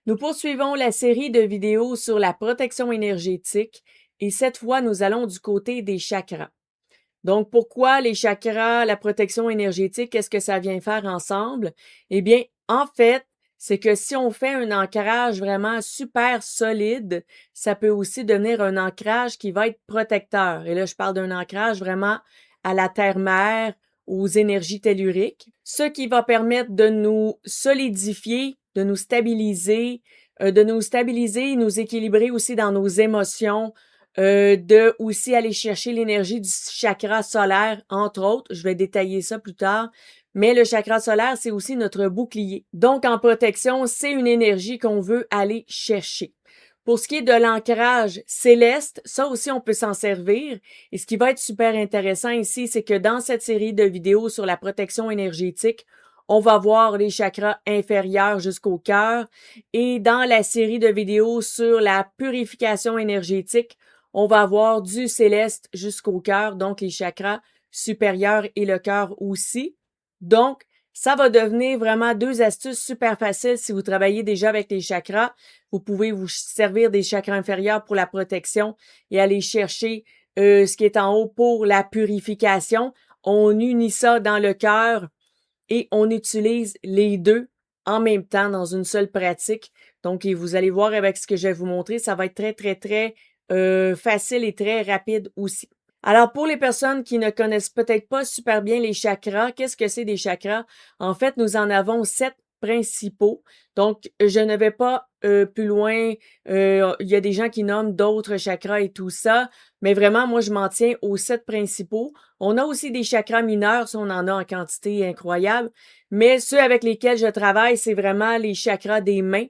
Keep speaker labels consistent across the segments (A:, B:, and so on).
A: Nous poursuivons la série de vidéos sur la protection énergétique et cette fois, nous allons du côté des chakras. Donc, pourquoi les chakras, la protection énergétique, qu'est-ce que ça vient faire ensemble? Eh bien, en fait, c'est que si on fait un ancrage vraiment super solide, ça peut aussi devenir un ancrage qui va être protecteur. Et là, je parle d'un ancrage vraiment à la terre-mère, aux énergies telluriques, ce qui va permettre de nous solidifier, de nous stabiliser, nous équilibrer aussi dans nos émotions, de aussi aller chercher l'énergie du chakra solaire, entre autres. Je vais détailler ça plus tard. Mais le chakra solaire, c'est aussi notre bouclier. Donc, en protection, c'est une énergie qu'on veut aller chercher. Pour ce qui est de l'ancrage céleste, ça aussi, on peut s'en servir. Et ce qui va être super intéressant ici, c'est que dans cette série de vidéos sur la protection énergétique, on va voir les chakras inférieurs jusqu'au cœur. Et dans la série de vidéos sur la purification énergétique, on va avoir du céleste jusqu'au cœur, donc les chakras supérieurs et le cœur aussi. Donc, ça va devenir vraiment deux astuces super faciles si vous travaillez déjà avec les chakras. Vous pouvez vous servir des chakras inférieurs pour la protection et aller chercher ce qui est en haut pour la purification. On unit ça dans le cœur et on utilise les deux en même temps dans une seule pratique. Donc, et vous allez voir avec ce que je vais vous montrer, ça va être très facile et très rapide aussi. Alors, pour les personnes qui ne connaissent peut-être pas super bien les chakras, qu'est-ce que c'est des chakras? En fait, nous en avons 7 principaux. Donc, je ne vais pas plus loin. Il y a des gens qui nomment d'autres chakras et tout ça. Mais vraiment, moi, je m'en tiens aux 7 principaux. On a aussi des chakras mineurs, ça, on en a en quantité incroyable. Mais ceux avec lesquels je travaille, c'est vraiment les chakras des mains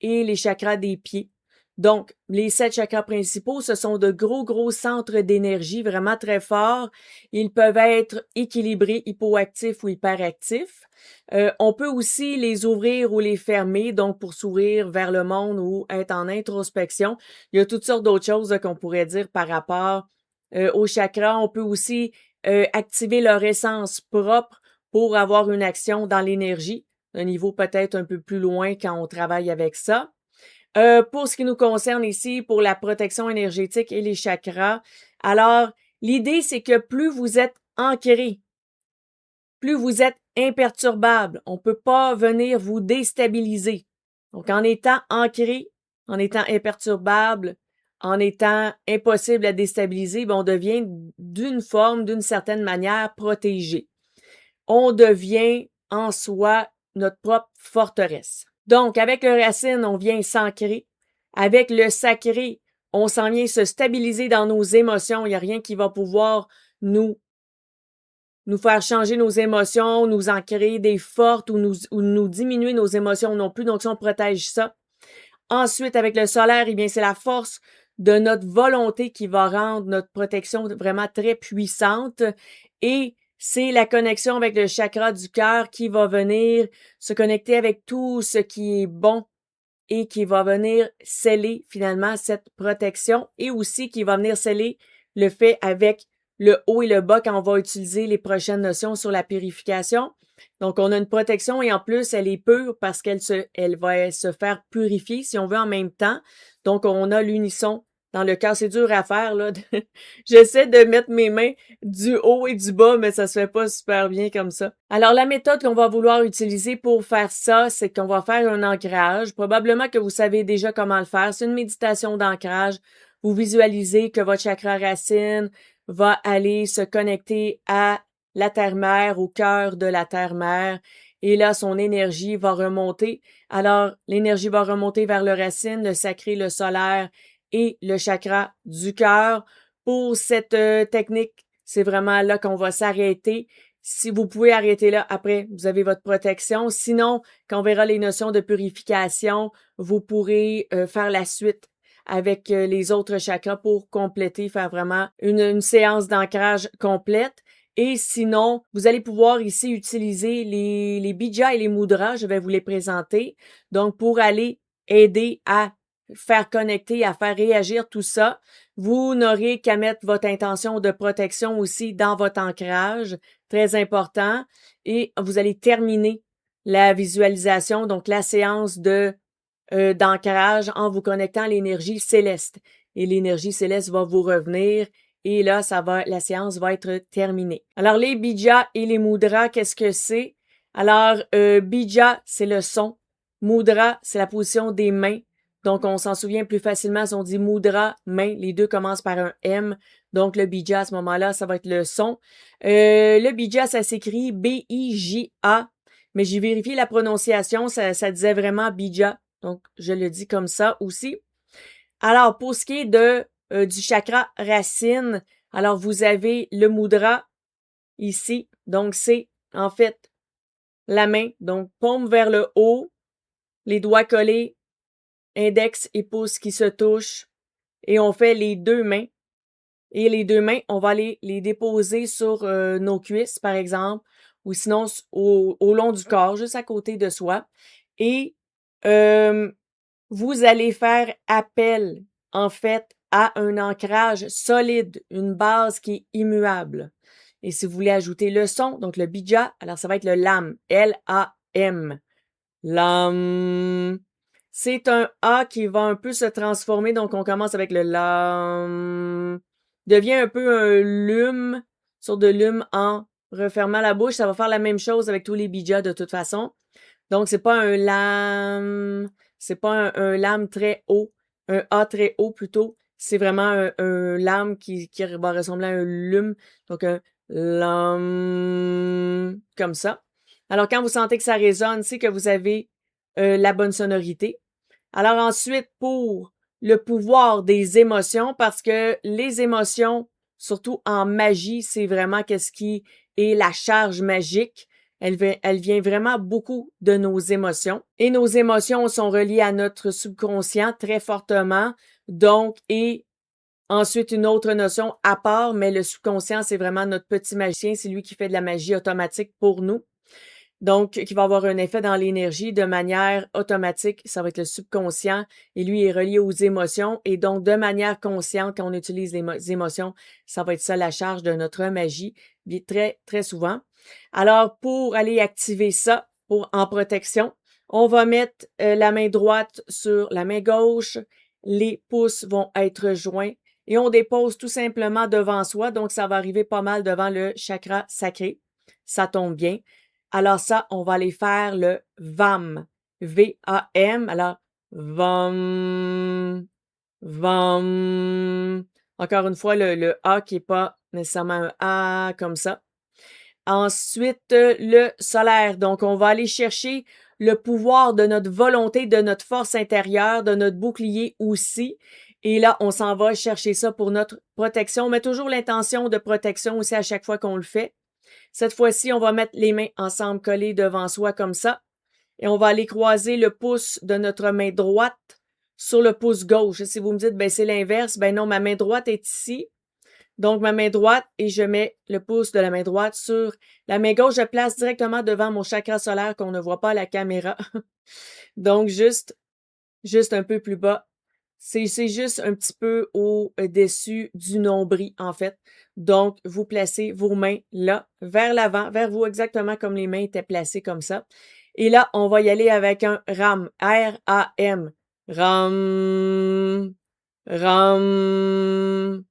A: et les chakras des pieds. Donc, les 7 chakras principaux, ce sont de gros centres d'énergie vraiment très forts. Ils peuvent être équilibrés, hypoactifs ou hyperactifs. On peut aussi les ouvrir ou les fermer, donc pour s'ouvrir vers le monde ou être en introspection. Il y a toutes sortes d'autres choses qu'on pourrait dire par rapport aux chakras. On peut aussi activer leur essence propre pour avoir une action dans l'énergie, un niveau peut-être un peu plus loin quand on travaille avec ça. Pour ce qui nous concerne ici, pour la protection énergétique et les chakras, alors l'idée, c'est que plus vous êtes ancré, plus vous êtes imperturbable, on peut pas venir vous déstabiliser. Donc, en étant ancré, en étant imperturbable, en étant impossible à déstabiliser, ben, on devient d'une certaine manière, protégé. On devient en soi notre propre forteresse. Donc, avec le racine, on vient s'ancrer. Avec le sacré, on s'en vient se stabiliser dans nos émotions. Il n'y a rien qui va pouvoir nous faire changer nos émotions, nous en créer des fortes ou nous diminuer nos émotions non plus. Donc, si on protège ça. Ensuite, avec le solaire, eh bien, c'est la force de notre volonté qui va rendre notre protection vraiment très puissante. Et c'est la connexion avec le chakra du cœur qui va venir se connecter avec tout ce qui est bon et qui va venir sceller finalement cette protection et aussi qui va venir sceller le fait avec le haut et le bas quand on va utiliser les prochaines notions sur la purification. Donc, on a une protection et en plus, elle est pure parce elle va se faire purifier si on veut en même temps. Donc, on a l'unisson dans le cœur. C'est dur à faire, là. J'essaie de mettre mes mains du haut et du bas, mais ça se fait pas super bien comme ça. Alors, la méthode qu'on va vouloir utiliser pour faire ça, c'est qu'on va faire un ancrage. Probablement que vous savez déjà comment le faire. C'est une méditation d'ancrage. Vous visualisez que votre chakra racine va aller se connecter à la terre-mère, au cœur de la terre-mère. Et là, son énergie va remonter. Alors, l'énergie va remonter vers le racine, le sacré, le solaire et le chakra du cœur. Pour cette technique, c'est vraiment là qu'on va s'arrêter. Si vous pouvez arrêter là, après, vous avez votre protection. Sinon, quand on verra les notions de purification, vous pourrez faire la suite avec les autres chakras pour compléter, faire vraiment une séance d'ancrage complète. Et sinon, vous allez pouvoir ici utiliser les bijas et les mudras. Je vais vous les présenter. Donc, pour aller aider à faire connecter, à faire réagir tout ça, vous n'aurez qu'à mettre votre intention de protection aussi dans votre ancrage, très important, et vous allez terminer la visualisation, donc la séance de d'ancrage en vous connectant à l'énergie céleste. Et l'énergie céleste va vous revenir et là, la séance va être terminée. Alors, les bija et les mudras, qu'est-ce que c'est? Alors, bija, c'est le son. Mudra, c'est la position des mains. Donc, on s'en souvient plus facilement si on dit mudra, main. Les deux commencent par un M. Donc, le bija, à ce moment-là, ça va être le son. Le bija, ça s'écrit B-I-J-A. Mais j'ai vérifié la prononciation, ça disait vraiment bija. Donc, je le dis comme ça aussi. Alors, pour ce qui est du chakra racine, alors vous avez le mudra ici. Donc, c'est en fait la main. Donc, paume vers le haut, les doigts collés, index et pouce qui se touchent. Et on fait les deux mains. Et les deux mains, on va les déposer sur nos cuisses, par exemple, ou sinon au long du corps, juste à côté de soi. Et vous allez faire appel, en fait, à un ancrage solide, une base qui est immuable. Et si vous voulez ajouter le son, donc le bija, alors ça va être le lam, L-A-M. Lam. C'est un A qui va un peu se transformer, donc on commence avec le lam. Devient un peu un lume, sorte de lume en refermant la bouche. Ça va faire la même chose avec tous les bijas de toute façon. Donc, c'est pas un lam, c'est pas un lam très haut, un A très haut plutôt. C'est vraiment un lam qui va ressembler à un lume. Donc, un lam, comme ça. Alors, quand vous sentez que ça résonne, c'est que vous avez la bonne sonorité. Alors ensuite, pour le pouvoir des émotions, parce que les émotions, surtout en magie, c'est vraiment qu'est-ce qui est la charge magique. Elle vient vraiment beaucoup de nos émotions. Et nos émotions sont reliées à notre subconscient très fortement. Donc, et ensuite, une autre notion à part, mais le subconscient, c'est vraiment notre petit magicien. C'est lui qui fait de la magie automatique pour nous. Donc, qui va avoir un effet dans l'énergie de manière automatique. Ça va être le subconscient et lui est relié aux émotions. Et donc, de manière consciente, quand on utilise les émotions, ça va être ça la charge de notre magie, très, très souvent. Alors, pour aller activer ça en protection, on va mettre la main droite sur la main gauche. Les pouces vont être joints et on dépose tout simplement devant soi. Donc, ça va arriver pas mal devant le chakra sacré. Ça tombe bien. Alors ça, on va aller faire le VAM. V-A-M. Alors, VAM, VAM. Encore une fois, le A qui est pas nécessairement un A comme ça. Ensuite, le solaire. Donc, on va aller chercher le pouvoir de notre volonté, de notre force intérieure, de notre bouclier aussi. Et là, on s'en va chercher ça pour notre protection. On met toujours l'intention de protection aussi à chaque fois qu'on le fait. Cette fois-ci, on va mettre les mains ensemble collées devant soi comme ça. Et on va aller croiser le pouce de notre main droite sur le pouce gauche. Si vous me dites, ben c'est l'inverse, ben non, ma main droite est ici. Donc, ma main droite, et je mets le pouce de la main droite sur la main gauche. Je place directement devant mon chakra solaire qu'on ne voit pas à la caméra. Donc, juste un peu plus bas. C'est juste un petit peu au-dessus du nombril, en fait. Donc, vous placez vos mains là, vers l'avant, vers vous, exactement comme les mains étaient placées comme ça. Et là, on va y aller avec un RAM. R-A-M. RAM. RAM.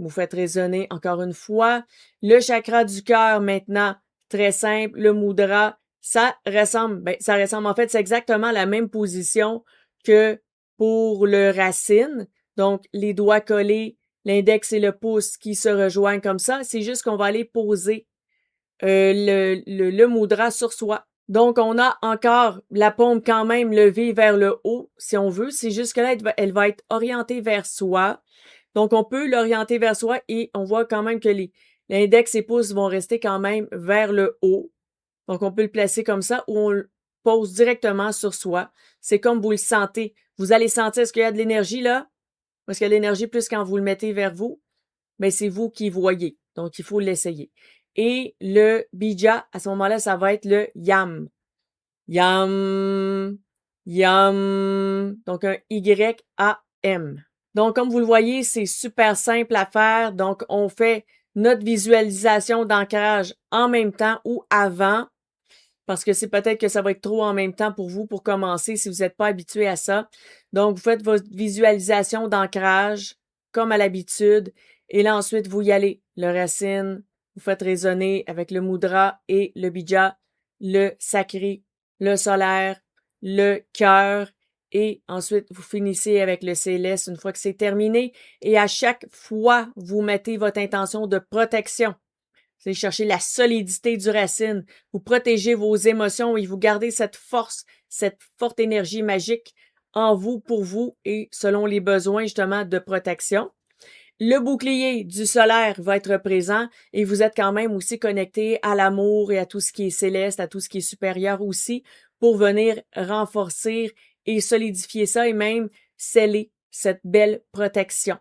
A: Vous faites résonner encore une fois. Le chakra du cœur, maintenant, très simple. Le mudra, ça ressemble en fait, c'est exactement la même position que pour le racine. Donc, les doigts collés, l'index et le pouce qui se rejoignent comme ça. C'est juste qu'on va aller poser le mudra sur soi. Donc, on a encore la paume quand même levée vers le haut, si on veut. C'est juste que là, elle va être orientée vers soi. Donc, on peut l'orienter vers soi et on voit quand même que l'index et pouces vont rester quand même vers le haut. Donc, on peut le placer comme ça ou on le pose directement sur soi. C'est comme vous le sentez. Vous allez sentir, est-ce qu'il y a de l'énergie là? Parce qu'il y a de l'énergie plus quand vous le mettez vers vous. Mais c'est vous qui voyez. Donc, il faut l'essayer. Et le bija, à ce moment-là, ça va être le yam. Yam. Yam. Donc, un Y-A-M. Donc, comme vous le voyez, c'est super simple à faire. Donc, on fait notre visualisation d'ancrage en même temps ou avant. parce que c'est peut-être que ça va être trop en même temps pour vous pour commencer si vous n'êtes pas habitué à ça. Donc, vous faites votre visualisation d'ancrage comme à l'habitude et là ensuite vous y allez. Le racine, vous faites résonner avec le mudra et le bija, le sacré, le solaire, le cœur et ensuite vous finissez avec le céleste une fois que c'est terminé et à chaque fois vous mettez votre intention de protection. Vous allez chercher la solidité du racine, vous protégez vos émotions et vous gardez cette force, cette forte énergie magique en vous, pour vous et selon les besoins justement de protection. Le bouclier du solaire va être présent et vous êtes quand même aussi connecté à l'amour et à tout ce qui est céleste, à tout ce qui est supérieur aussi pour venir renforcer et solidifier ça et même sceller cette belle protection.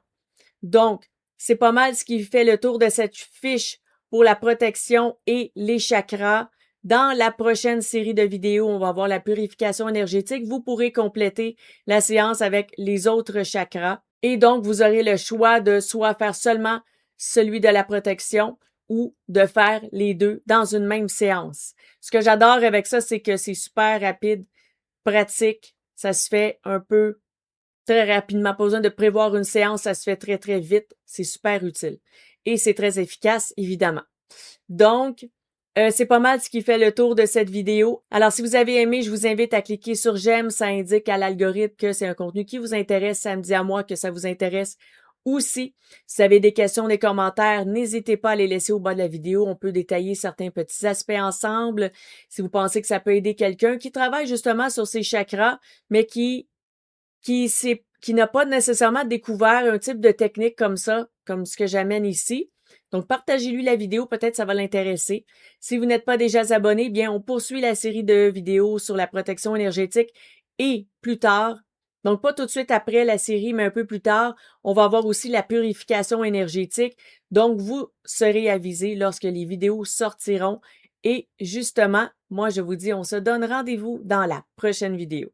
A: Donc, c'est pas mal ce qui fait le tour de cette fiche pour la protection et les chakras. Dans la prochaine série de vidéos, on va voir la purification énergétique. Vous pourrez compléter la séance avec les autres chakras. Et donc, vous aurez le choix de soit faire seulement celui de la protection ou de faire les deux dans une même séance. Ce que j'adore avec ça, c'est que c'est super rapide, pratique. Ça se fait un peu très rapidement. Pas besoin de prévoir une séance, ça se fait très, très vite. C'est super utile. Et c'est très efficace, évidemment. Donc, c'est pas mal ce qui fait le tour de cette vidéo. Alors, si vous avez aimé, je vous invite à cliquer sur j'aime. Ça indique à l'algorithme que c'est un contenu qui vous intéresse. Ça me dit à moi que ça vous intéresse aussi. Si vous avez des questions, des commentaires, n'hésitez pas à les laisser au bas de la vidéo. On peut détailler certains petits aspects ensemble. Si vous pensez que ça peut aider quelqu'un qui travaille justement sur ses chakras, mais qui n'a pas nécessairement découvert un type de technique comme ça, comme ce que j'amène ici. Donc, partagez-lui la vidéo, peut-être ça va l'intéresser. Si vous n'êtes pas déjà abonné, bien, on poursuit la série de vidéos sur la protection énergétique et plus tard, donc pas tout de suite après la série, mais un peu plus tard, on va avoir aussi la purification énergétique. Donc, vous serez avisé lorsque les vidéos sortiront. Et justement, moi, je vous dis, on se donne rendez-vous dans la prochaine vidéo.